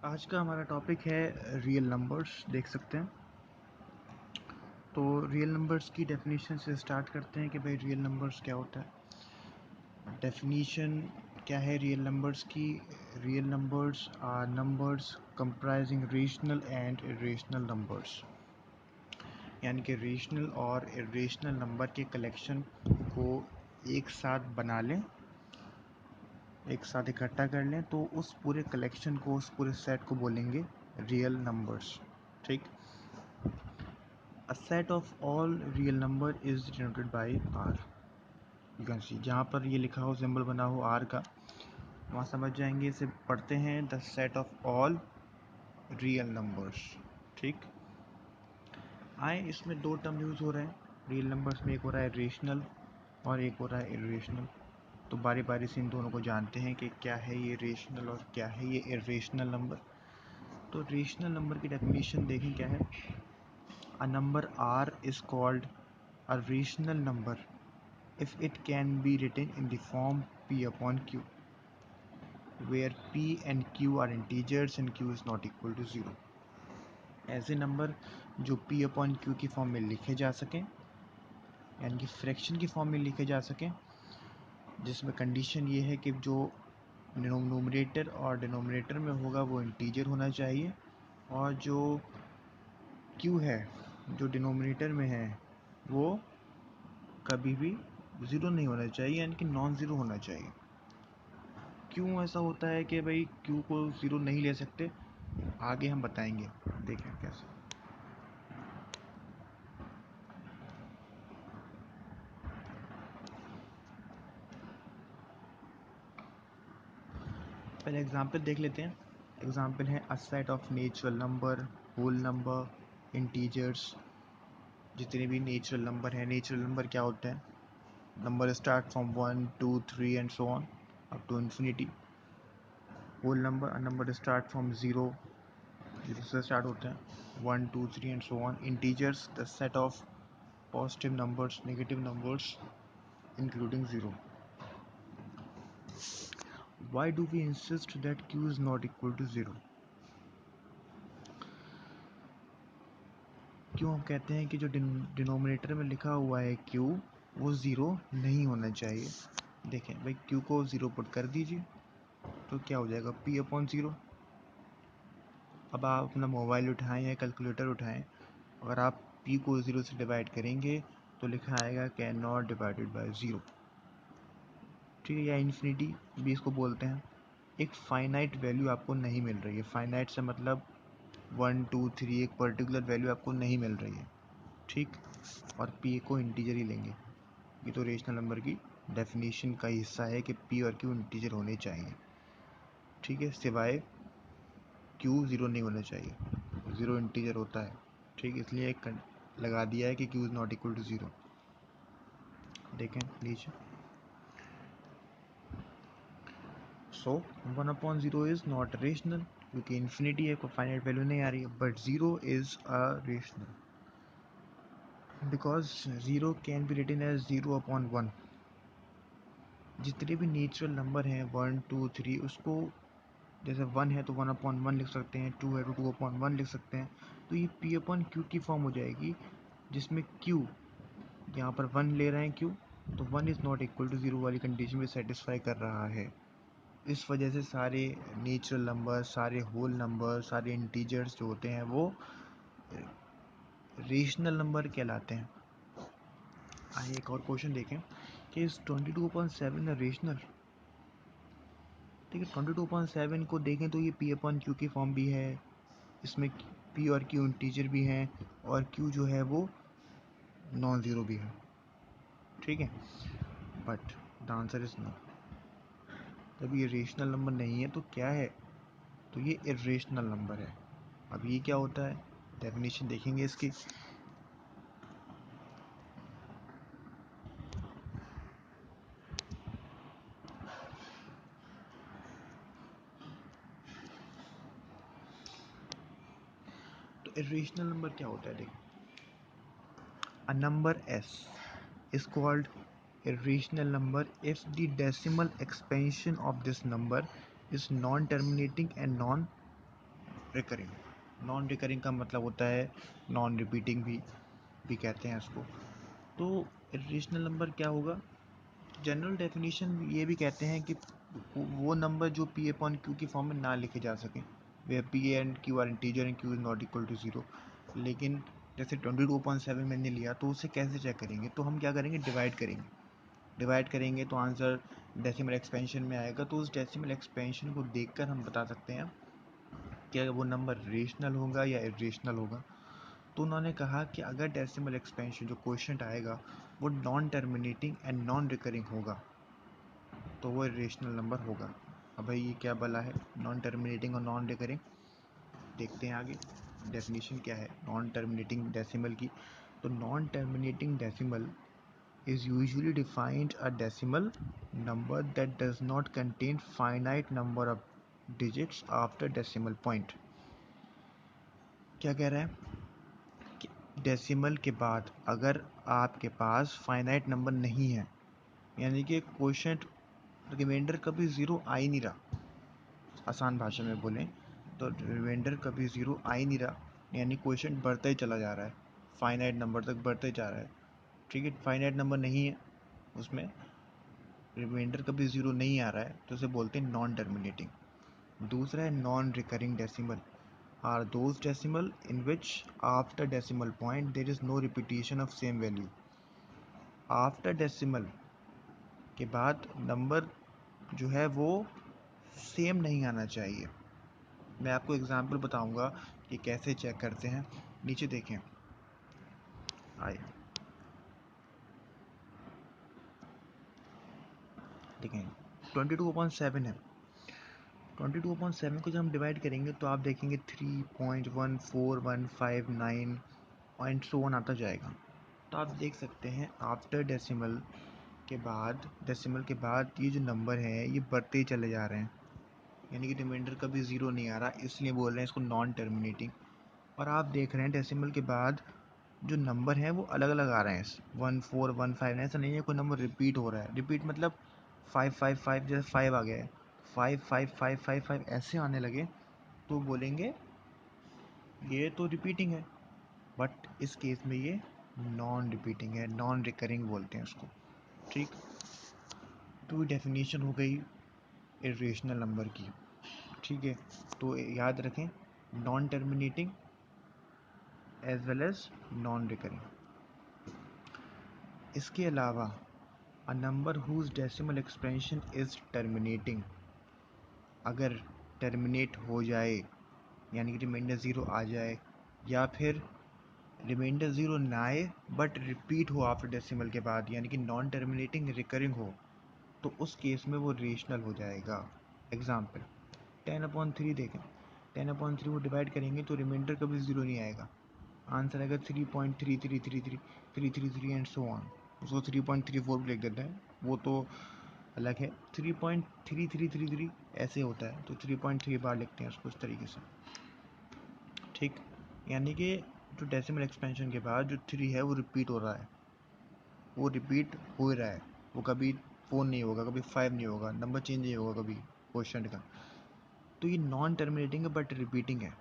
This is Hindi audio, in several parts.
आज का हमारा टॉपिक है रियल नंबर्स। देख सकते हैं। तो रियल नंबर्स की डेफिनेशन से स्टार्ट करते हैं कि भाई रियल नंबर्स क्या होता है। डेफिनेशन क्या है रियल नंबर्स की? Real numbers are numbers comprising rational and irrational numbers, यानी कि रेशनल और इरेशनल नंबर के कलेक्शन को एक साथ बना लें, एक साथ इकट्ठा कर लें, तो उस पूरे कलेक्शन को, उस पूरे सेट को बोलेंगे रियल नंबर्स। ठीक। A set of all real number is denoted by R। You can see, जहाँ पर ये लिखा हो, सिंबल बना हो R का, वहाँ समझ जाएंगे। इसे पढ़ते हैं the set of all real numbers. ठीक। आए, इसमें दो टर्म यूज़ हो रहे हैं रियल नंबर्स में। एक हो रहा है रेशनल और एक हो रहा है इरेशनल। तो बारी बारी से इन दोनों को जानते हैं कि क्या है ये रेशनल और क्या है ये इरेशनल नंबर। तो रेशनल नंबर की डेफिनेशन देखें क्या है। A number R is called a rational number if it can be written in the form P upon Q, where P and Q are integers and Q is not equal to 0। ऐसे नंबर जो P upon Q की फॉर्म में लिखे जा सकें, यानी कि फ्रैक्शन की फॉर्म में लिखे जा सकें, जिसमें कंडीशन ये है कि जो नोमिनेटर और डिनोमिनेटर में होगा वो इंटीजर होना चाहिए, और जो Q है जो डिनोमिनेटर में है वो कभी भी ज़ीरो नहीं होना चाहिए, यानी कि नॉन ज़ीरो होना चाहिए। क्यों ऐसा होता है कि भाई क्यू को ज़ीरो नहीं ले सकते, आगे हम बताएंगे। देखें कैसे। पहले एग्जांपल देख लेते हैं। एग्जांपल है a set of natural number, whole number, integers. जितने भी नेचुरल नंबर हैं, नेचुरल नंबर क्या होता है? Number start from 1 2 3 and so on up to infinity. Whole number, a number start from zero, zero से स्टार्ट होते हैं, 1 2 3 and so on. Integers, the set of positive numbers, negative numbers, including 0। Why do we insist that q is not equal to 0? क्यों हम कहते हैं कि जो डिनोमिनेटर में लिखा हुआ है q वो 0 नहीं होना चाहिए? देखें भाई, q को 0 पुट कर दीजिए तो क्या हो जाएगा, p अपॉन 0। अब आप अपना मोबाइल उठाएं या कैलकुलेटर उठाएं, अगर आप p को 0 से डिवाइड करेंगे तो लिखा आएगा कैन नॉट डिवाइडेड बाय 0। ठीक है, या इन्फिनिटी भी इसको बोलते हैं। एक फाइनाइट वैल्यू आपको नहीं मिल रही है। फाइनाइट से मतलब 1 2 3, एक पर्टिकुलर वैल्यू आपको नहीं मिल रही है। ठीक। और p को इंटीजर ही लेंगे। ये तो रेशनल नंबर की डेफिनेशन का हिस्सा है कि p और q इंटीजर होने चाहिए। ठीक है, सिवाय q ज़ीरो नहीं होना चाहिए, ज़ीरो इंटीजर होता है। ठीक, इसलिए एक लगा दिया है कि q is not equal to 0। देखें नीचे। So 1 upon 0 is not rational, क्योंकि इन्फिनिटी है, कोई फाइनाइट वैल्यू नहीं आ रही है। But 0 is a rational because 0 can be written as 0 upon 1। जितने भी नेचुरल नंबर हैं 1 2 3, उसको जैसे 1 है तो 1 अपॉन 1 लिख सकते हैं, 2 है तो 2 अपॉन 1 लिख सकते हैं। तो ये p अपॉन q की फॉर्म हो जाएगी, जिसमें q यहाँ पर 1 ले रहे हैं q, तो 1 इज़ नॉट इक्वल टू 0 वाली कंडीशन में सेटिस्फाई कर रहा है। इस वजह से सारे नेचुरल नंबर, सारे होल नंबर, सारे इंटीजर्स जो होते हैं वो रेशनल नंबर कहलाते हैं। आइए एक और क्वेश्चन देखें कि इस 22/7 रेशनल। ठीक है, 22/7 को देखें तो ये p अपॉन क्यू की फॉर्म भी है, इसमें p और q इंटीजर भी हैं, और q जो है वो नॉन ज़ीरो भी है। ठीक है, but the answer is no. जब ये रेशनल नंबर नहीं है तो क्या है, तो ये इरेशनल नंबर है। अब ये क्या होता है, डेफिनेशन देखेंगे इसकी। तो इरेशनल नंबर क्या होता है, देखो। A number s is called irrational number if the decimal expansion of this number is non-terminating and non recurring. Non recurring का मतलब होता है नॉन रिपीटिंग भी कहते हैं इसको। तो इरेशनल नंबर क्या होगा? जनरल डेफिनेशन ये भी कहते हैं कि वो नंबर जो पी अपॉन क्यू की फॉर्म में ना लिखे जा सकें, where P and Q are integer and Q is not equal to 0। लेकिन जैसे 22.7 मैंने लिया तो उसे कैसे चेक करेंगे? तो हम क्या करेंगे, डिवाइड करेंगे तो आंसर डेसिमल एक्सपेंशन में आएगा। तो उस डेसिमल एक्सपेंशन को देखकर हम बता सकते हैं कि वो नंबर रेशनल होगा या इरेशनल होगा। तो उन्होंने कहा कि अगर डेसिमल एक्सपेंशन जो क्वेश्चन आएगा वो non terminating and non recurring होगा तो वो इरेशनल नंबर होगा। अब भाई ये क्या बला है नॉन टर्मिनेटिंग और नॉन रिकरिंग? देखते हैं आगे डेफिनेशन क्या है नॉन टर्मिनेटिंग डेसिमल की। तो non terminating decimal is usually defined a decimal number that does not contain finite number of digits after decimal point। क्या कह रहा है कि डेसिमल के बाद अगर आपके पास फाइनाइट नंबर नहीं है, यानी कि क्वोशिएंट रिमाइंडर कभी ज़ीरो आ ही नहीं रहा, आसान भाषा में बोलें तो रिमाइंडर कभी ज़ीरो आ ही नहीं रहा, यानी क्वोशिएंट बढ़ता ही चला जा रहा है, फाइनाइट नंबर तक बढ़ता ही जा रहा है। ठीक है, फाइनाइट नंबर नहीं है, उसमें रिमाइंडर कभी ज़ीरो नहीं आ रहा है, तो उसे बोलते हैं नॉन टर्मिनेटिंग। दूसरा है non recurring decimal are those decimal in which after decimal point there is no repetition of same value. After decimal के बाद नंबर जो है वो सेम नहीं आना चाहिए। मैं आपको एग्जांपल बताऊंगा कि कैसे चेक करते हैं। नीचे देखें, आए देखें 22.7 है। 22.7 को जब हम डिवाइड करेंगे तो आप देखेंगे 3.14159 पॉइंट सो वन आता जाएगा। तो आप देख सकते हैं आफ्टर डेसिमल के बाद ये जो नंबर है ये बढ़ते ही चले जा रहे हैं, यानी कि रिमाइंडर कभी ज़ीरो नहीं आ रहा, इसलिए बोल रहे हैं इसको नॉन टर्मिनेटिंग। और आप देख रहे हैं डेसिमल के बाद जो नंबर है वो अलग अलग आ रहे हैं, 1415, ऐसा नहीं है कोई नंबर रिपीट हो रहा है। रिपीट मतलब 555, जैसे 5 आ गया है, 55555 ऐसे आने लगे तो बोलेंगे ये तो रिपीटिंग है, बट इस केस में ये नॉन रिपीटिंग है, नॉन रिकरिंग बोलते हैं उसको। ठीक, तो डेफिनेशन हो गई इरेशनल नंबर की। ठीक है, तो याद रखें non terminating as well as non recurring. इसके अलावा a number whose decimal expansion is terminating, अगर टर्मिनेट हो जाए यानी कि रिमाइंडर ज़ीरो आ जाए, या फिर रिमाइंडर ज़ीरो ना आए बट रिपीट हो आफ्टर डेसिमल के बाद, यानी कि नॉन टर्मिनेटिंग रिकरिंग हो, तो उस केस में वो रेशनल हो जाएगा। एग्जाम्पल 10/3 देखें, 10/3 को डिवाइड करेंगे तो रिमाइंडर कभी ज़ीरो नहीं आएगा, आंसर आएगा 3.3333 एंड सो ऑन। उसको 3.34 भी लिख देते हैं, वो तो अलग है। 3.3333 ऐसे होता है तो 3.3 बार लिखते हैं उसको इस तरीके से। ठीक, यानी कि जो डेसिमल एक्सपेंशन के बाद जो 3 है वो रिपीट हो रहा है, वो रिपीट हो रहा है, वो कभी 4 नहीं होगा, कभी 5 नहीं होगा, नंबर चेंज नहीं होगा कभी क्वेश्चन का। तो ये नॉन टर्मिनेटिंग है बट रिपीटिंग है।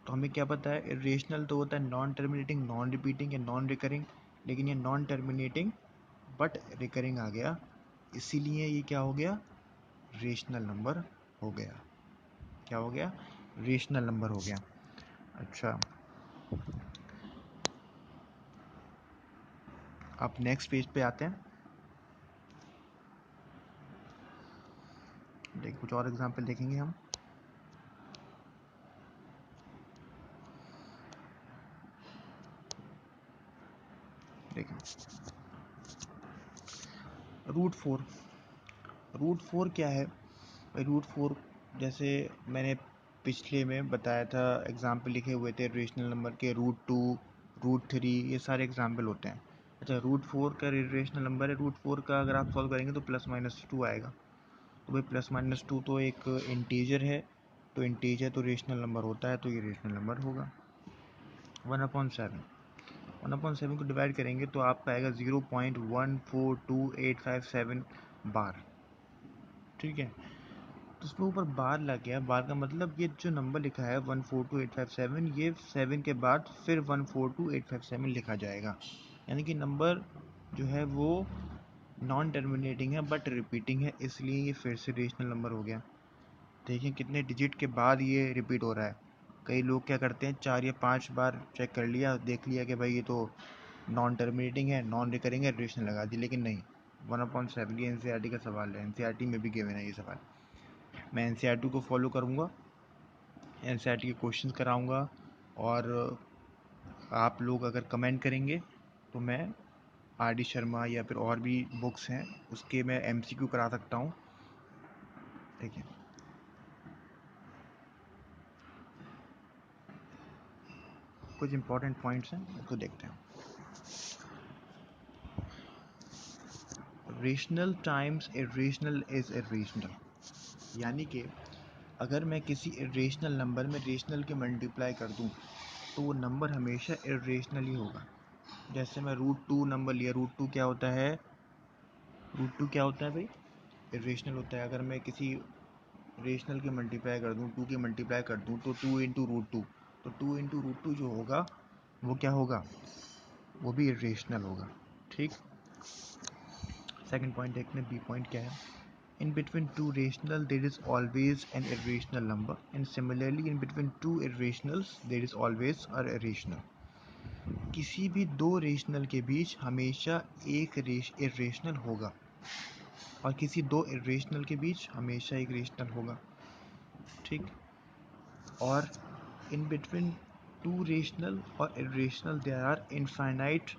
तो हमें क्या पता है इरेशनल तो होता है नॉन टर्मिनेटिंग, नॉन रिपीटिंग या नॉन रिकरिंग, लेकिन ये नॉन टर्मिनेटिंग बट रिकरिंग आ गया, इसीलिए ये क्या हो गया, रेशनल नंबर हो गया। क्या हो गया, रेशनल नंबर हो गया। अच्छा, अब नेक्स्ट पेज पे आते हैं। देख कुछ और एग्जांपल देखेंगे हम। देखें रूट 4। रूट 4 क्या है भाई? रूट 4 जैसे मैंने पिछले में बताया था, एग्जाम्पल लिखे हुए थे रेशनल नंबर के, रूट 2, रूट 3, ये सारे एग्जाम्पल होते हैं। अच्छा, रूट 4 का रेशनल नंबर है, रूट 4 का अगर आप सॉल्व करेंगे तो +-2 आएगा। तो भाई +-2 तो एक इंटीजर है, तो इंटीजर तो रेशनल नंबर होता है, तो ये रेशनल नंबर होगा। 1/7 को डिवाइड करेंगे तो आपका आएगा 0.142857 बार। ठीक है, तो तो उसमें ऊपर बार लग गया। बार का मतलब ये जो नंबर लिखा है 142857, ये 7 के बाद फिर 142857 लिखा जाएगा। यानी कि नंबर जो है वो नॉन टर्मिनेटिंग है बट रिपीटिंग है, इसलिए ये फिर से रेशनल नंबर हो गया। देखिए कितने डिजिट के बाद ये रिपीट हो रहा है। कई लोग क्या करते हैं 4 या 5 बार चेक कर लिया, देख लिया कि भाई ये तो नॉन टर्मिनेटिंग है, नॉन रिकरिंग है, रेशनल लगा दी, लेकिन नहीं। 1/7 ये एनसीईआरटी का सवाल है, एनसीईआरटी में भी गिवन है ये सवाल। मैं एनसीईआरटी को फॉलो करूँगा, एनसीईआरटी के क्वेश्चंस कराऊँगा, और आप लोग अगर कमेंट करेंगे तो मैं आर डी शर्मा या फिर और भी बुक्स हैं उसके मैं एमसीक्यू करा सकता हूँ। ठीक है, कुछ इंपॉर्टेंट पॉइंट्स हैं, उसको देखते हैं। Rational times irrational is irrational, यानी कि अगर मैं किसी इरेशनल नंबर में रेशनल के मल्टीप्लाई कर दूं तो वो नंबर हमेशा इरेशनल ही होगा। जैसे मैं √2 नंबर लिया, √2 क्या होता है, √2 क्या होता है भाई, इरेशनल होता है। अगर मैं किसी रेशनल के मल्टीप्लाई कर दूं, 2 के मल्टीप्लाई कर दूं तो 2 इंटू √2, तो 2 इंटू √2 जो होगा वो क्या होगा, वो भी इरेशनल होगा। ठीक, सेकंड पॉइंट देखते हैं, बी पॉइंट क्या है। In between two rational there is always an irrational number, and similarly in between two irrationals there is always an irrational. किसी भी दो रेशनल के बीच हमेशा एक इरेशनल होगा, और किसी दो इरेशनल के बीच हमेशा एक रेशनल होगा। ठीक, और इन बिटवीन टू रेशनल और irrational there are infinite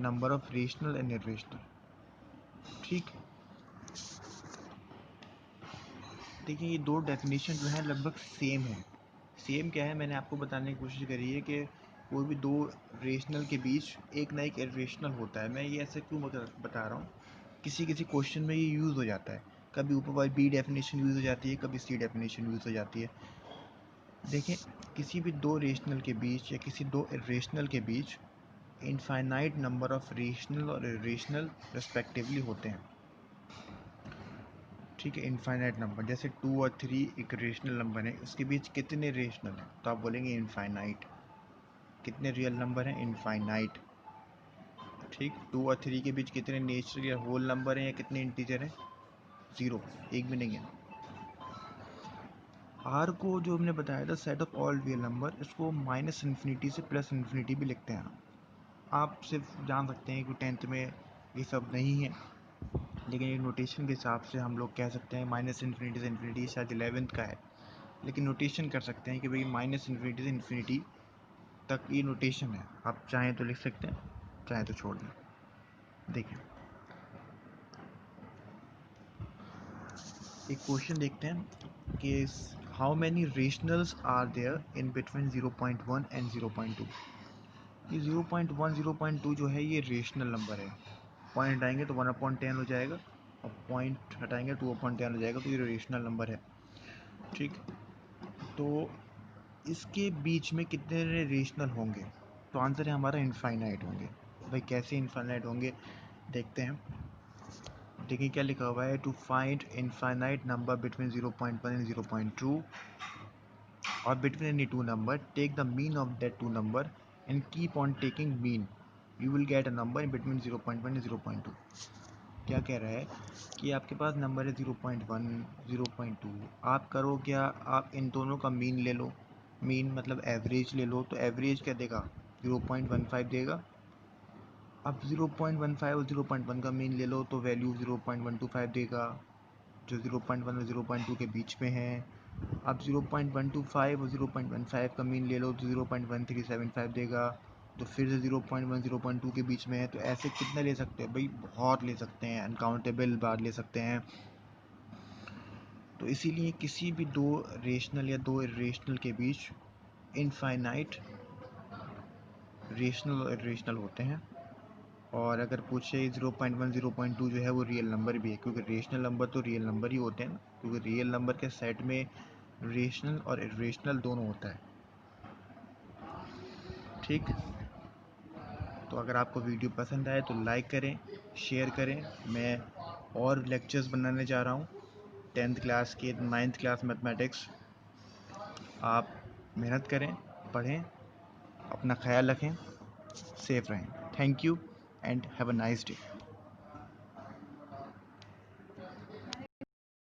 number of rational and irrational. ठीक, देखिए ये दो डेफिनेशन जो है लगभग सेम है। सेम क्या है, मैंने आपको बताने की कोशिश करी है कि कोई भी दो रेशनल के बीच एक ना एक इरेशनल होता है। मैं ये ऐसे क्यों बता रहा हूँ, किसी किसी क्वेश्चन में ये यूज़ हो जाता है, कभी ऊपर वाली बी डेफिनेशन यूज़ हो जाती है, कभी सी डेफिनेशन यूज़ हो जाती है। देखें, किसी भी दो रेशनल के बीच या किसी दो इरेशनल के बीच इनफाइनाइट नंबर ऑफ रेशनल और इरेशनल रेस्पेक्टिवली होते हैं। ठीक है, इनफाइनाइट नंबर, जैसे 2 और 3 एक रेशनल नंबर है, उसके बीच कितने रेशनल हैं, तो आप बोलेंगे इनफाइनाइट। कितने रियल नंबर हैं, इनफाइनाइट। ठीक, 2 और 3 के बीच कितने नेचुरल या होल नंबर हैं या कितने इंटीजर हैं, 0, एक भी नहीं है। आर को जो हमने बताया था set of all real number, इसको -इन्फिनिटी से +इन्फिनिटी भी लिखते हैं। आप सिर्फ जान सकते हैं कि 10th में ये सब नहीं है, लेकिन ये नोटेशन के हिसाब से हम लोग कह सकते हैं -इन्फिनिटी से इन्फिनिटी, शायद 11th का है, लेकिन नोटेशन कर सकते हैं कि भाई -इन्फिनिटी से इन्फिनिटी तक ये नोटेशन है। आप चाहें तो लिख सकते हैं, चाहें तो छोड़ दें। देखिए एक क्वेश्चन देखते हैं कि how many rationals are there in between 0.1 and 0.2। ये 0.1 0.2 जो है ये रेशनल नंबर है। पॉइंट हटाएंगे तो 1/10 हो जाएगा, और पॉइंट हटाएंगे 2/10 हो जाएगा, तो ये रेशनल नंबर है। ठीक, तो इसके बीच में कितने रेशनल होंगे, तो आंसर है हमारा इनफाइनाइट होंगे। भाई कैसे इनफाइनाइट होंगे, देखते हैं। देखिए क्या लिखा हुआ है, to find infinite number between 0.1 and 0.2 or between any two number, take the mean of that two number and keep on taking mean, you will get a number in between 0.1 and 0.2। क्या कह रहा है कि आपके पास नंबर है 0.1 0.2, आप करो क्या, आप इन दोनों का मीन ले लो। मीन मतलब एवरेज ले लो, तो एवरेज क्या देगा, 0.15 देगा। अब 0.15 और 0.1 का मीन ले लो तो वैल्यू 0.125 देगा, जो 0.1 और 0.2 के बीच में है। अब 0.125 और 0.15 का मीन ले लो तो 0.1375 देगा, तो फिर से 0.1 0.2 के बीच में है। तो ऐसे कितने ले सकते हैं भाई, बहुत ले सकते हैं, अनकाउंटेबल बार ले सकते हैं। तो इसीलिए किसी भी दो रेशनल या दो इरेशनल के बीच इनफाइनाइट रेशनल और इरेशनल होते हैं। और अगर पूछे 0.1 0.2 जो है वो रियल नंबर भी है, क्योंकि रेशनल नंबर तो रियल नंबर ही होते हैं ना, क्योंकि रियल नंबर के सेट में रेशनल और इरेशनल दोनों होता है। ठीक, तो अगर आपको वीडियो पसंद आए तो लाइक करें, शेयर करें। मैं और लेक्चर्स बनाने जा रहा हूँ, 10th क्लास की 9th क्लास मैथमेटिक्स। आप मेहनत करें, पढ़ें, अपना ख्याल रखें, सेफ रहें। Thank you and have a nice day.